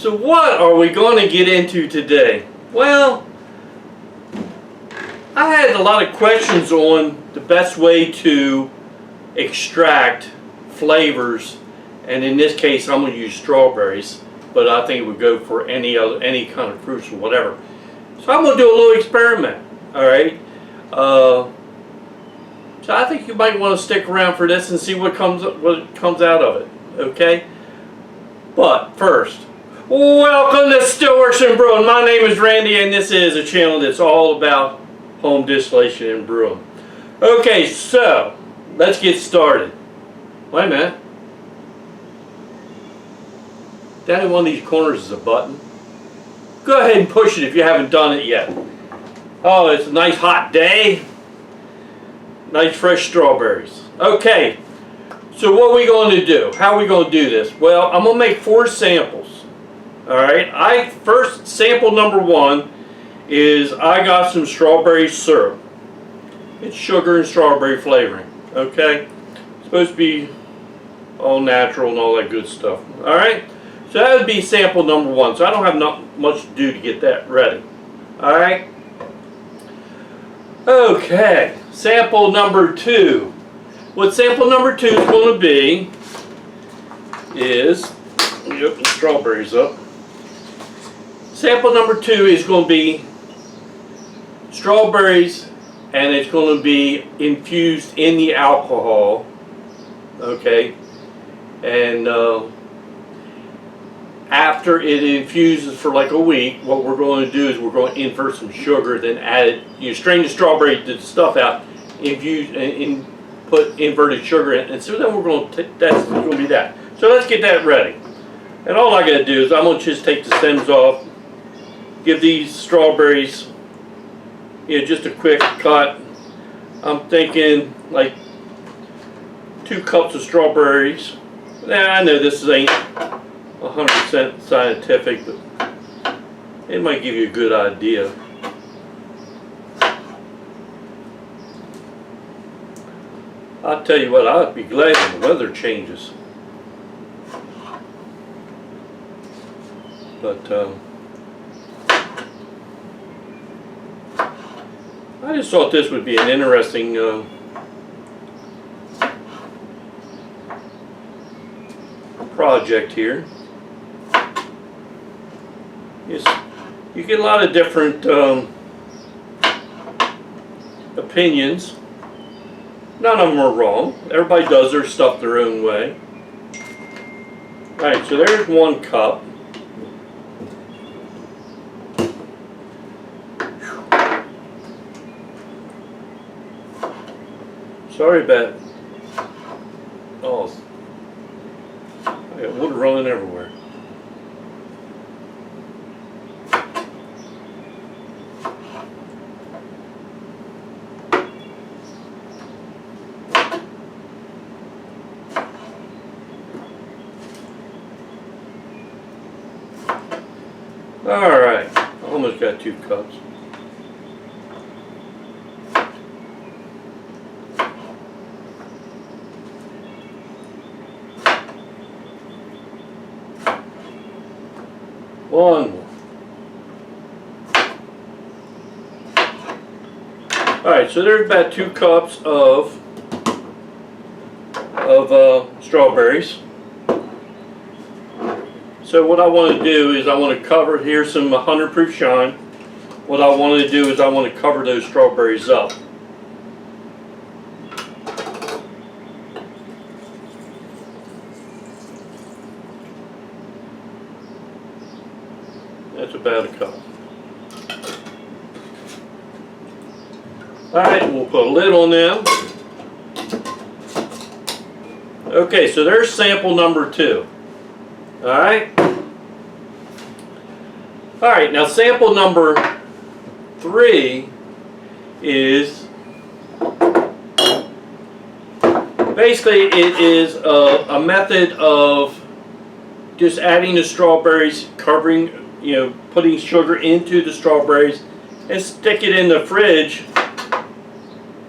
So what are we going to get into today? Well, I had a lot of questions on the best way to extract flavors, and in this case I'm going to use strawberries, but I think it would go for any kind of fruits or whatever. So I'm going to do a little experiment. Alright, so I think you might want to stick around for this and see what comes out of it. Okay, but first, welcome to Stillworks and Brewing. My name is Randy, and this is a channel that's all about home distillation and brewing. Okay, so let's get started. Wait a minute. Down in one of these corners is a button. Go ahead and push it if you haven't done it yet. Oh, it's a nice hot day. Nice fresh strawberries. Okay, so what are we going to do? How are we going to do this? Well, I'm going to make 4 samples. Alright, first sample number 1 is I got some strawberry syrup. It's sugar and strawberry flavoring. Okay, it's supposed to be all natural and all that good stuff. Alright, so that would be sample number 1. So I don't have not much to do to get that ready. Alright. Okay, sample number 2. What sample number 2 is going to be is, yep, the strawberries up. Sample number 2 is going to be strawberries, and it's going to be infused in the alcohol. Okay, and after it infuses for like a week, what we're going to do is we're going to invert some sugar, then add it. You strain the strawberry, the stuff out, infuse and put inverted sugar in, and so then we're going to that's going to be that. So let's get that ready. And all I got to do is I'm going to just take the stems off, give these strawberries, just a quick cut. I'm thinking like 2 cups of strawberries. Now I know this ain't 100% scientific, but it might give you a good idea. I'll tell you what, I'd be glad when the weather changes. But I just thought this would be an interesting project here. Yes, you get a lot of different opinions. None of them are wrong. Everybody does their stuff their own way. Alright, so there's 1 cup. Sorry about, oh, I got wood running everywhere. Alright, almost got 2 cups. One more. Alright, so there's about 2 cups of strawberries. So what I want to do is I want to cover, here's some 100 proof shine. What I want to do is I want to cover those strawberries up. That's about a cup. Alright, we'll put a lid on them. Okay, so there's sample number 2. Alright. Alright, now sample number 3 is, basically it is a method of just adding the strawberries, covering, putting sugar into the strawberries, and stick it in the fridge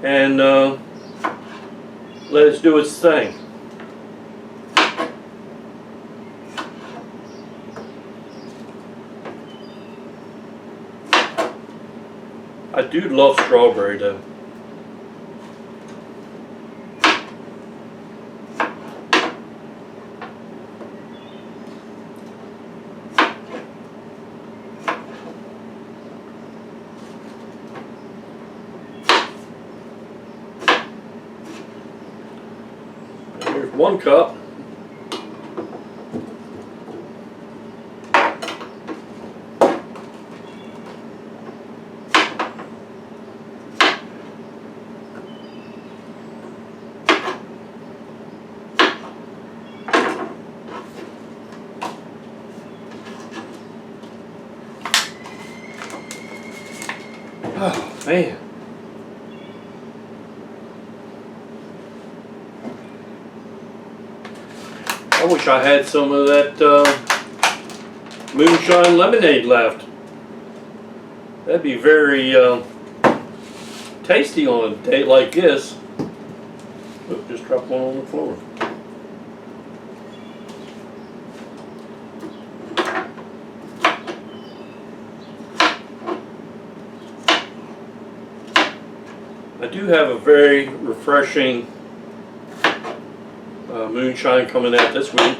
and let it do its thing. do love strawberry though. Here's 1 cup. Oh man. I wish I had some of that moonshine lemonade left. That'd be very tasty on a day like this. Oop, just dropped one on the floor. I do have a very refreshing moonshine coming out this week.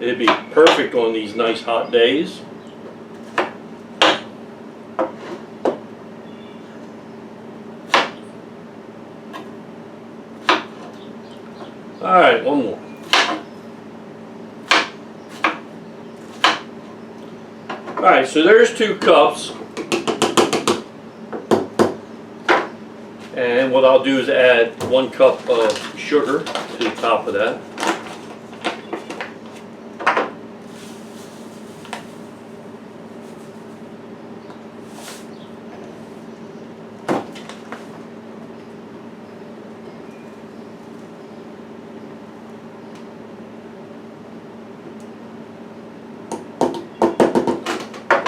It'd be perfect on these nice hot days. All right, one more. All right, so there's 2 cups. And what I'll do is add 1 cup of sugar to the top of that.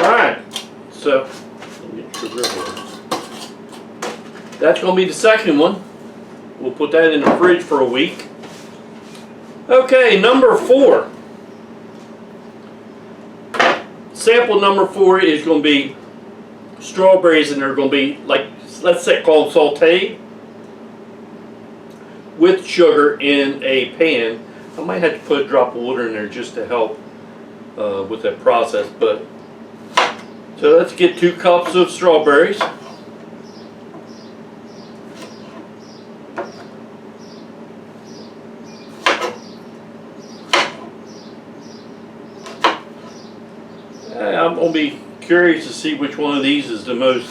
Alright, so let me get sugar here. That's going to be the second one. We'll put that in the fridge for a week. Okay, number 4. Sample number 4 is going to be strawberries, and they're going to be like, let's say, called sauteed with sugar in a pan. I might have to put a drop of water in there just to help with that process. But so let's get 2 cups of strawberries. I'm going to be curious to see which one of these is the most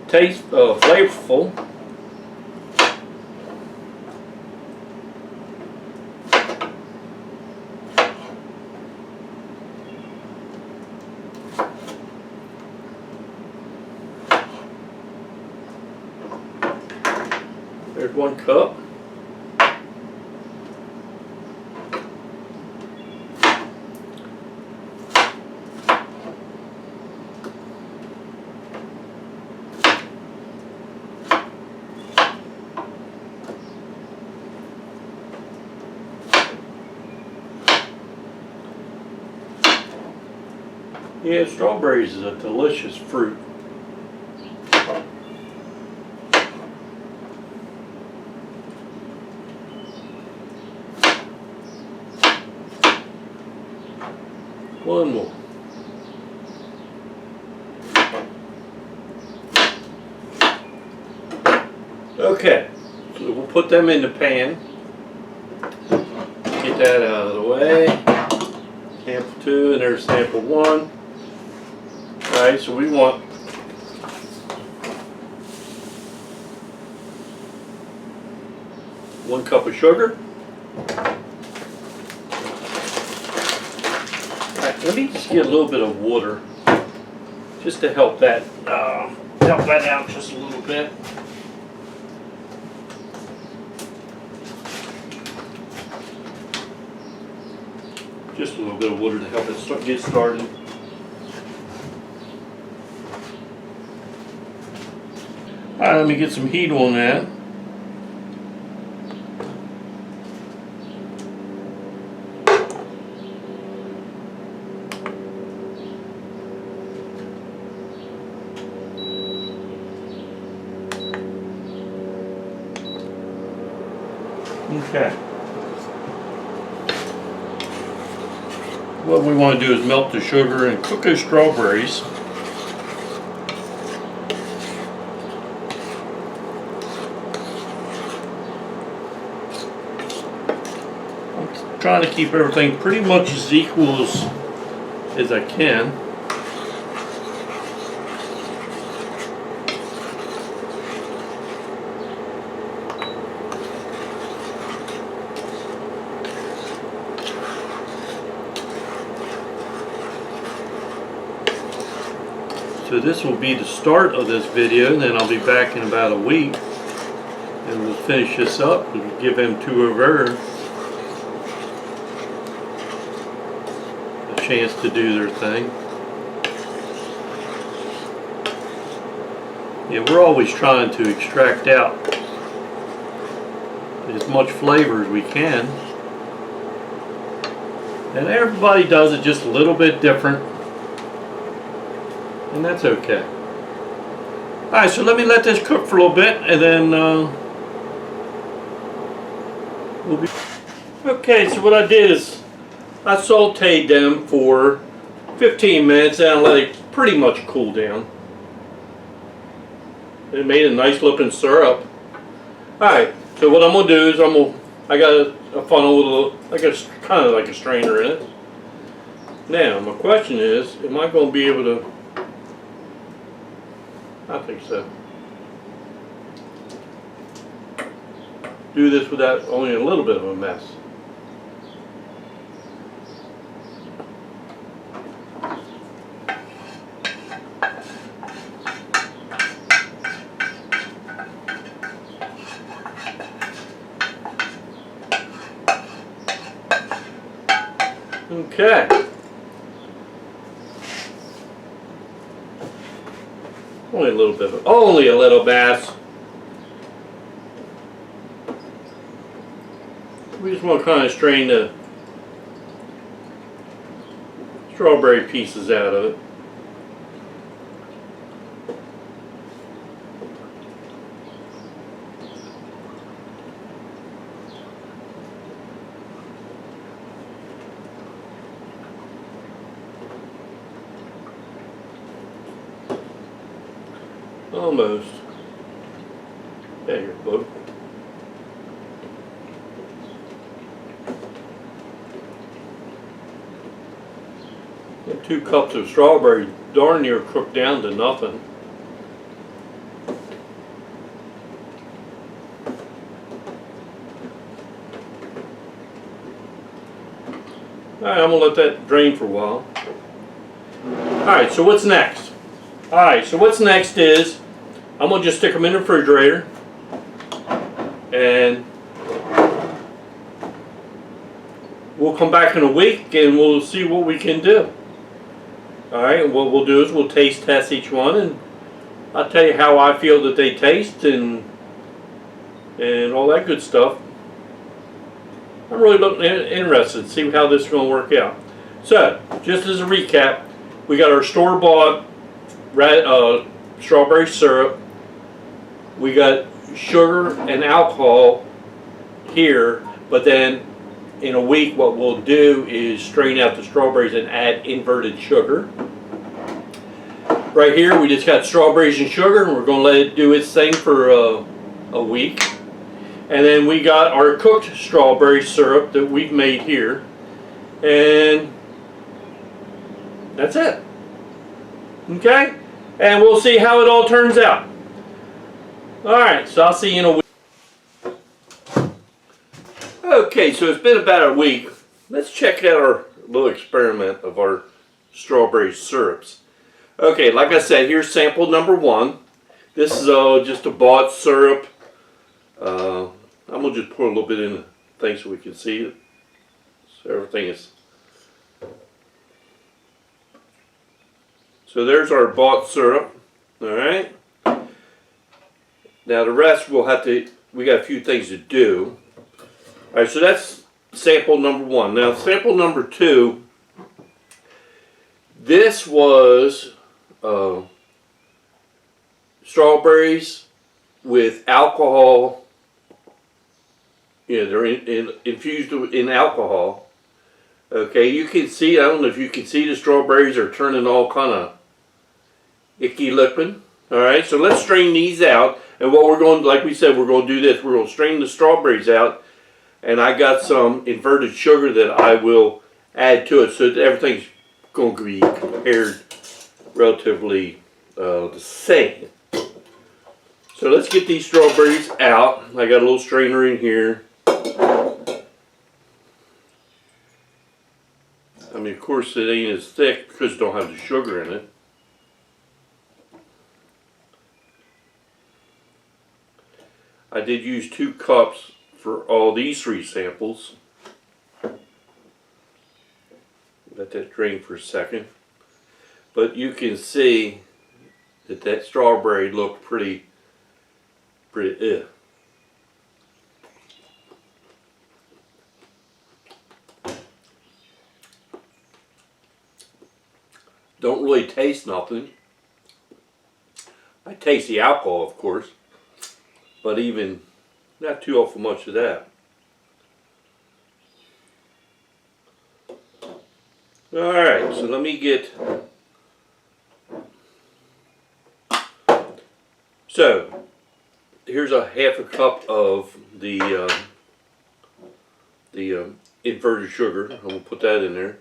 flavorful. There's 1 cup. Yeah, strawberries is a delicious fruit. One more. Okay, so we'll put them in the pan. Get that out of the way. Sample 2, and there's sample 1. Alright, so we want one cup of sugar. Alright, let me just get a little bit of water just to help that out just a little bit. Just a little bit of water to help it get started. Alright, let me get some heat on that. Okay. What we want to do is melt the sugar and cook those strawberries. I'm trying to keep everything pretty much as equal as I can. So this will be the start of this video, and then I'll be back in about a week and we'll finish this up. We'll give them two of her a chance to do their thing. Yeah, we're always trying to extract out as much flavor as we can, and everybody does it just a little bit different. And that's okay. Alright, so let me let this cook for a little bit, and then we'll be... Okay, so what I did is I sauteed them for 15 minutes and I let it pretty much cool down. It made a nice looking syrup. Alright, so what I'm going to do is I got a funnel with kind of like a strainer in it. Now, my question is, am I going to be able to... I think so. Do this without only a little bit of a mess. Okay. Only a little mess. We just want to kind of strain the strawberry pieces out of it. Almost. There you go. And 2 cups of strawberry darn near cooked down to nothing. Alright, I'm going to let that drain for a while. Alright, so what's next? Alright, so what's next is I'm going to just stick them in the refrigerator and we'll come back in a week and we'll see what we can do. Alright, what we'll do is we'll taste test each one and I'll tell you how I feel that they taste and all that good stuff. I'm really looking interested to see how this is going to work out. So, just as a recap, we got our store-bought strawberry syrup. We got sugar and alcohol here, but then in a week what we'll do is strain out the strawberries and add inverted sugar. Right here we just got strawberries and sugar, and we're going to let it do its thing for a week. And then we got our cooked strawberry syrup that we've made here, and that's it. Okay? And we'll see how it all turns out. Alright, so I'll see you in a week. Okay, so it's been about a week. Let's check out our little experiment of our strawberry syrups. Okay, like I said, here's sample number 1. This is just a bought syrup. I'm going to just pour a little bit in the thing so we can see it. So everything is... So there's our bought syrup. Alright. Now the rest we'll have to... We got a few things to do. Alright, so that's sample number 1. Now sample number 2. This was strawberries with alcohol they're infused in alcohol. Okay, you can see, I don't know if you can see the strawberries are turning all kind of icky looking. Alright, so let's strain these out. And what we're going, like we said, we're going to do this. We're going to strain the strawberries out. And I got some inverted sugar that I will add to it so that everything's going to be compared relatively the same. So let's get these strawberries out. I got a little strainer in here. I mean, of course, it ain't as thick because it don't have the sugar in it. I did use 2 cups for all these 3 samples. Let that drain for a second. But you can see that that strawberry looked pretty Don't really taste nothing. I taste the alcohol, of course, but even not too awful much of that. Alright, so let me get, so here's a half a cup of the inverted sugar. I'm going to put that in there.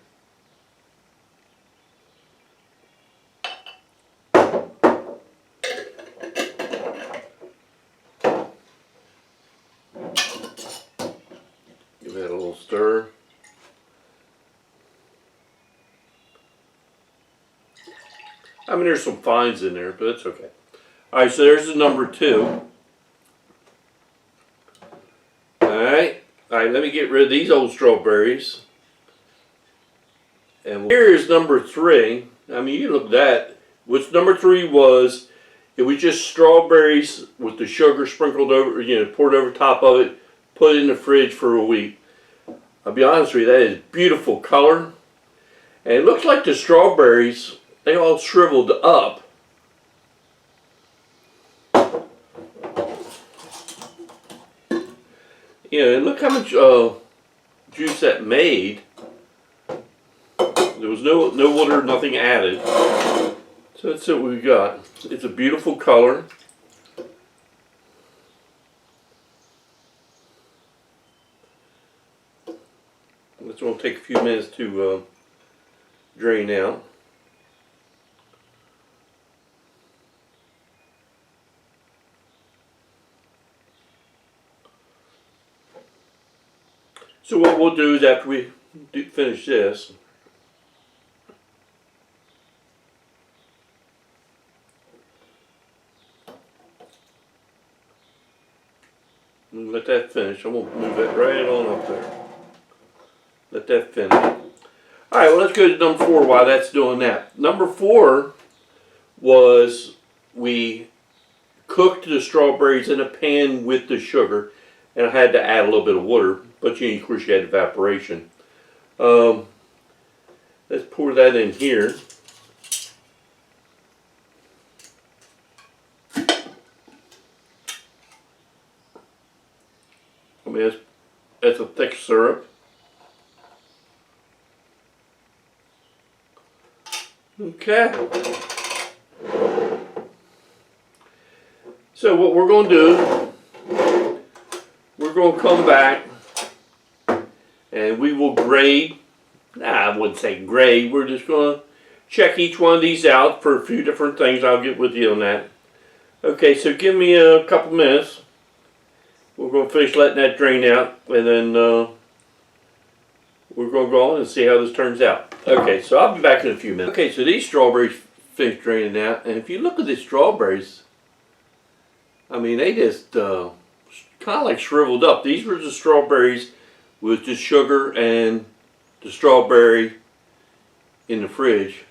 Give that a little stir. I mean, there's some fines in there, but it's okay. Alright, so there's the number 2. Alright, let me get rid of these old strawberries. And here is number 3. I mean, you look at that. What number 3 was, it was just strawberries with the sugar sprinkled over, poured over top of it, put it in the fridge for a week. I'll be honest with you, that is beautiful color. And it looks like the strawberries, they all shriveled up. And look how much juice that made. There was no water, nothing added. So that's what we got. It's a beautiful color. It's going to take a few minutes to drain out. So what we'll do is after we finish this, let that finish. I'm going to move that right on up there. Let that finish. Alright, well, let's go to number 4 while that's doing that. Number 4 was we cooked the strawberries in a pan with the sugar, and I had to add a little bit of water, but of course you had evaporation. Let's pour that in here. I mean, that's a thick syrup. Okay. So what we're going to do, we're going to come back and we will grade. I wouldn't say grade. We're just going to check each one of these out for a few different things. I'll get with you on that. Okay, so give me a couple minutes. We're going to finish letting that drain out, and then we're going to go on and see how this turns out. Okay, so I'll be back in a few minutes. Okay, so these strawberries finished draining out, and if you look at the strawberries, I mean, they just kind of like shriveled up. These were the strawberries with the sugar and the strawberry in the fridge.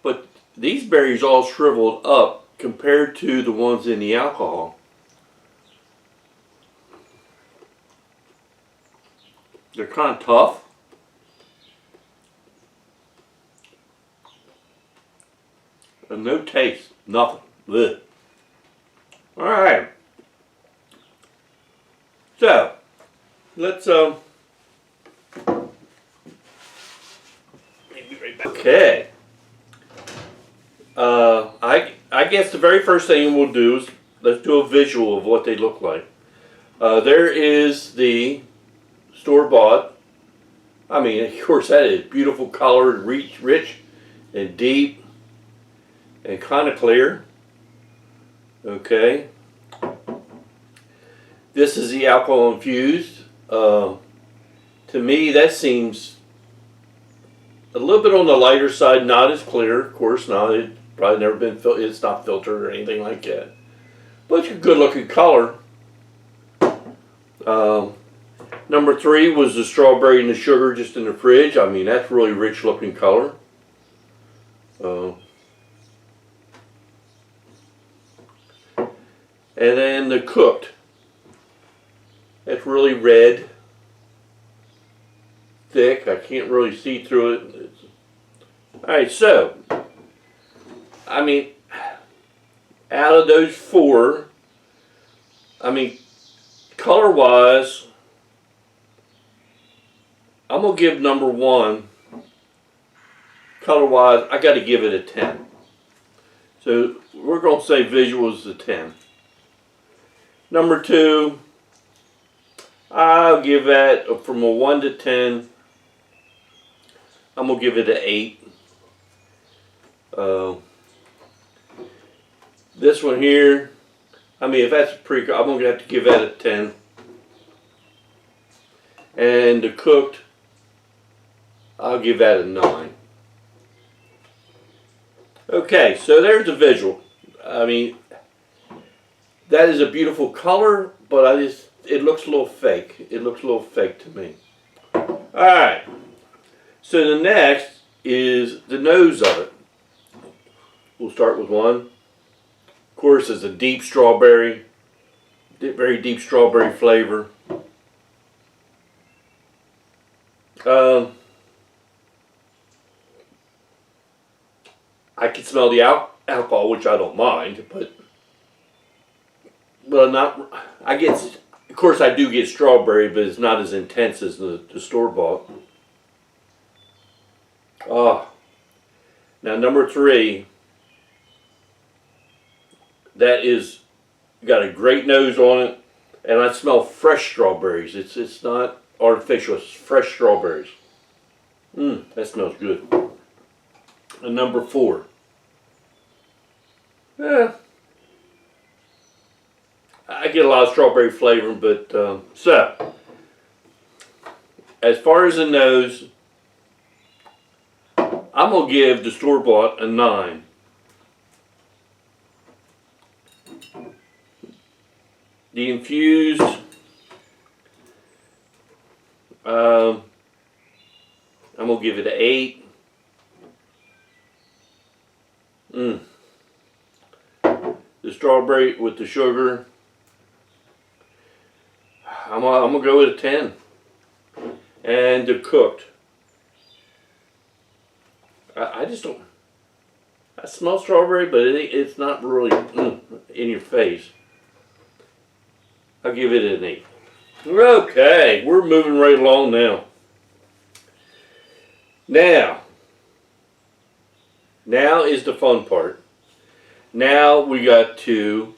But these berries all shriveled up compared to the ones in the alcohol. They're kind of tough. And no taste, nothing. Ugh. Alright. So, let's be right back. Okay. I guess the very first thing we'll do is let's do a visual of what they look like. There is the store-bought. I mean, of course, that is beautiful colored, rich and deep and kind of clear. Okay. This is the alcohol infused. To me, that seems a little bit on the lighter side, not as clear. Of course not. It probably never been it's not filtered or anything like that. But it's a good looking color. Number 3 was the strawberry and the sugar just in the fridge. I mean, that's really rich looking color. And then the cooked. That's really red, thick. I can't really see through it. Alright, so, I mean, out of those 4, I mean, color-wise, I'm going to give number 1, color-wise, I got to give it a 10. So, we're going to say visual is a 10. Number 2, I'll give that from a 1 to 10. I'm going to give it an 8. This one here, I mean, if that's pretty good, I'm going to have to give that a 10. And the cooked, I'll give that a 9. Okay, so there's the visual. I mean, that is a beautiful color, but it looks a little fake. It looks a little fake to me. Alright, so the next is the nose of it. We'll start with 1. Of course, it's a deep strawberry, very deep strawberry flavor. I can smell the alcohol, which I don't mind, but not. I get, of course, I do get strawberry, but it's not as intense as the store-bought. Now number 3. That is got a great nose on it, and I smell fresh strawberries. It's not artificial. It's fresh strawberries. That smells good. And number 4. I get a lot of strawberry flavor, but so as far as the nose, I'm gonna give the store-bought a 9. The infused, I'm gonna give it an 8. The strawberry with the sugar, I'm gonna go with a 10. And the cooked, I just don't. I smell strawberry, but it's not really in your face. I'll give it an 8. Okay, we're moving right along now. Now is the fun part. Now we got to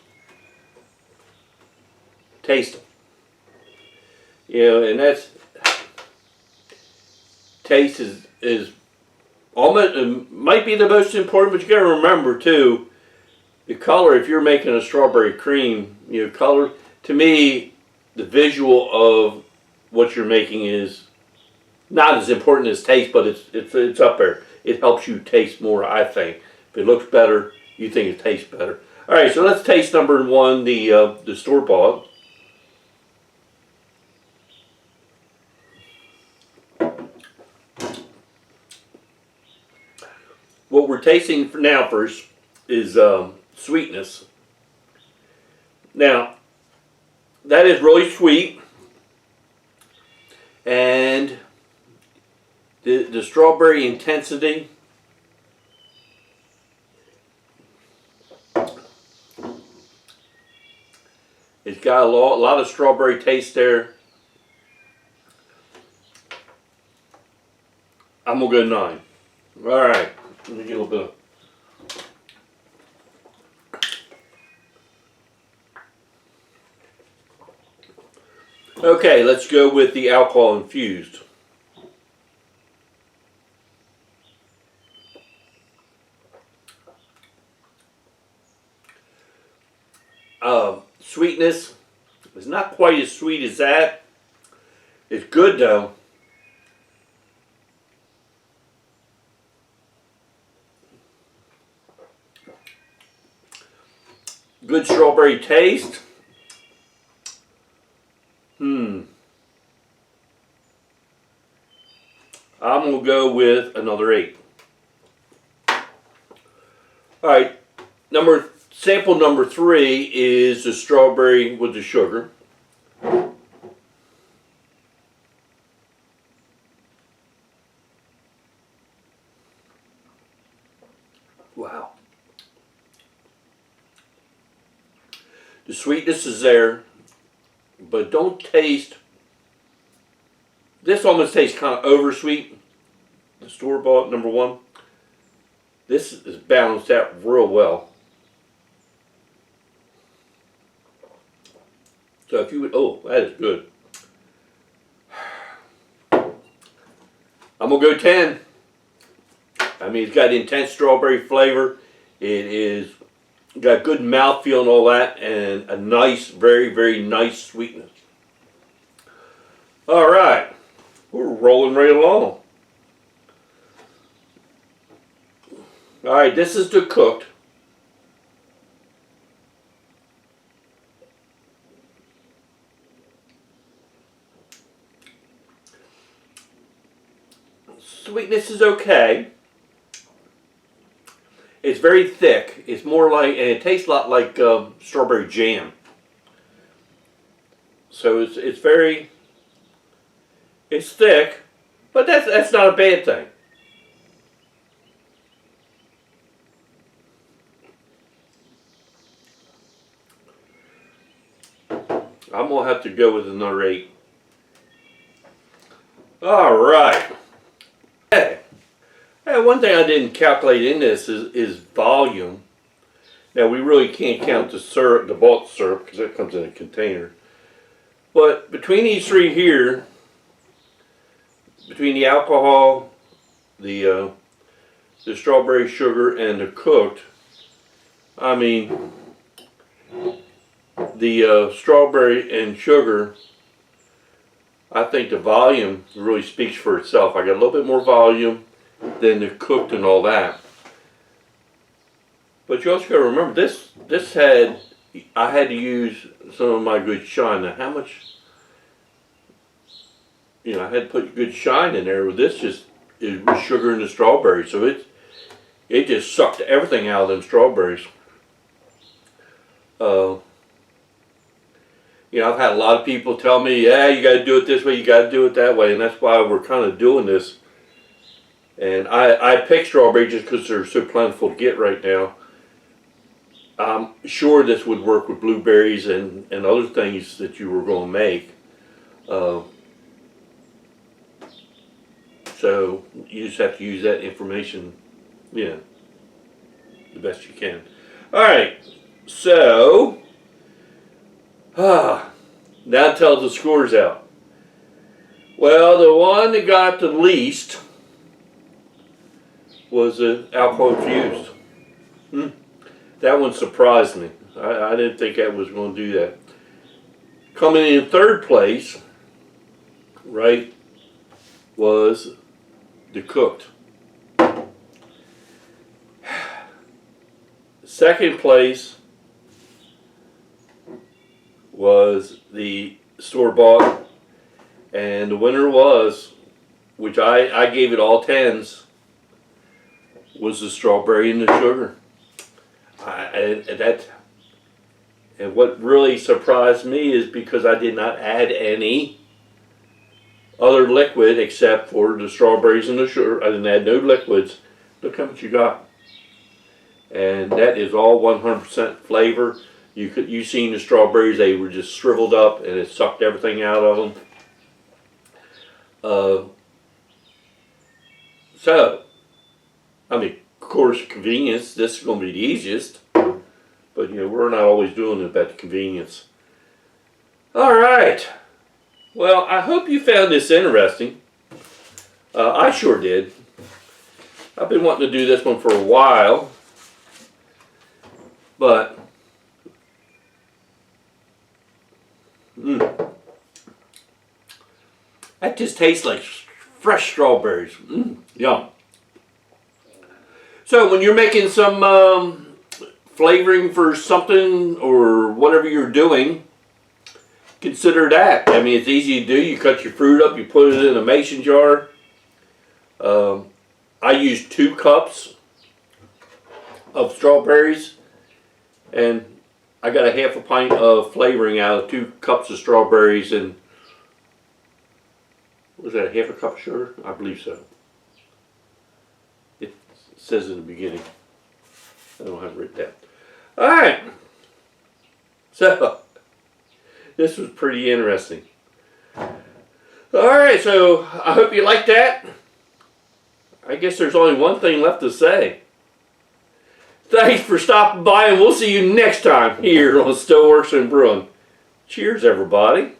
taste them. You know, and that's taste is almost might be the most important, but you got to remember too, the color. If you're making a strawberry cream, you know, color. To me, the visual of what you're making is not as important as taste, but it's up there. It helps you taste more, I think. If it looks better, you think it tastes better. All right, so let's taste number 1, the store-bought. What we're tasting for now first is sweetness. Now, that is really sweet, and the strawberry intensity, it's got a lot of strawberry taste there. I'm gonna go 9. All right, let me get a little bit of. Okay, let's go with the alcohol infused. Sweetness is not quite as sweet as that. It's good though. Good strawberry taste. I'm gonna go with another 8. All right, sample number 3 is the strawberry with the sugar. Wow. The sweetness is there, but don't taste. This almost tastes kind of oversweet. The store-bought number 1. This is balanced out real well. So if you would, oh, that is good. I'm gonna go 10. I mean, it's got intense strawberry flavor. It is got good mouthfeel and all that, and a nice, very, very nice sweetness. All right, we're rolling right along. All right, this is the cooked. Sweetness is okay. It's very thick. It's more like, and it tastes a lot like strawberry jam. So it's very, it's thick, but that's not a bad thing. I'm gonna have to go with another 8. All right. Okay. Hey, one thing I didn't calculate in this is volume. Now we really can't count the syrup, the bulk syrup, because that comes in a container. But between these 3 here, between the alcohol, the strawberry sugar, and the cooked, I mean, the strawberry and sugar, I think the volume really speaks for itself. I got a little bit more volume than the cooked and all that. But you also got to remember this had, I had to use some of my good shine. Now how much, I had to put good shine in there. With this just is with sugar and the strawberries, so it just sucked everything out of them strawberries. I've had a lot of people tell me, yeah, you got to do it this way, you got to do it that way, and that's why we're kind of doing this. And I picked strawberry just because they're so plentiful to get right now. I'm sure this would work with blueberries and other things that you were going to make. So you just have to use that information, the best you can. All right, so now tell the scores out. Well, the one that got the least was the alcohol infused. That one surprised me. I didn't think I was going to do that. Coming in 3rd place, right, was the cooked. 2nd place was the store-bought, and the winner was, which I gave it all 10s, was the strawberry and the sugar. And what really surprised me is because I did not add any other liquid except for the strawberries and the sugar. I didn't add no liquids. Look how much you got. And that is all 100% flavor. You seen the strawberries, they were just shriveled up and it sucked everything out of them. So, I mean, of course, convenience, this is going to be the easiest. But, you know, we're not always doing it about the convenience. All right. Well, I hope you found this interesting. I sure did. I've been wanting to do this one for a while. But, that just tastes like fresh strawberries. Yum. So when you're making some flavoring for something or whatever you're doing, consider that. I mean, it's easy to do. You cut your fruit up, you put it in a mason jar. I use 2 cups of strawberries, and I got a half a pint of flavoring out of 2 cups of strawberries, and was that a half a cup of sugar? I believe so. It says in the beginning. I don't have it written down. Alright. So, this was pretty interesting. Alright, so I hope you liked that. I guess there's only one thing left to say. Thanks for stopping by, and we'll see you next time here on Stillworks and Brewing. Cheers, everybody.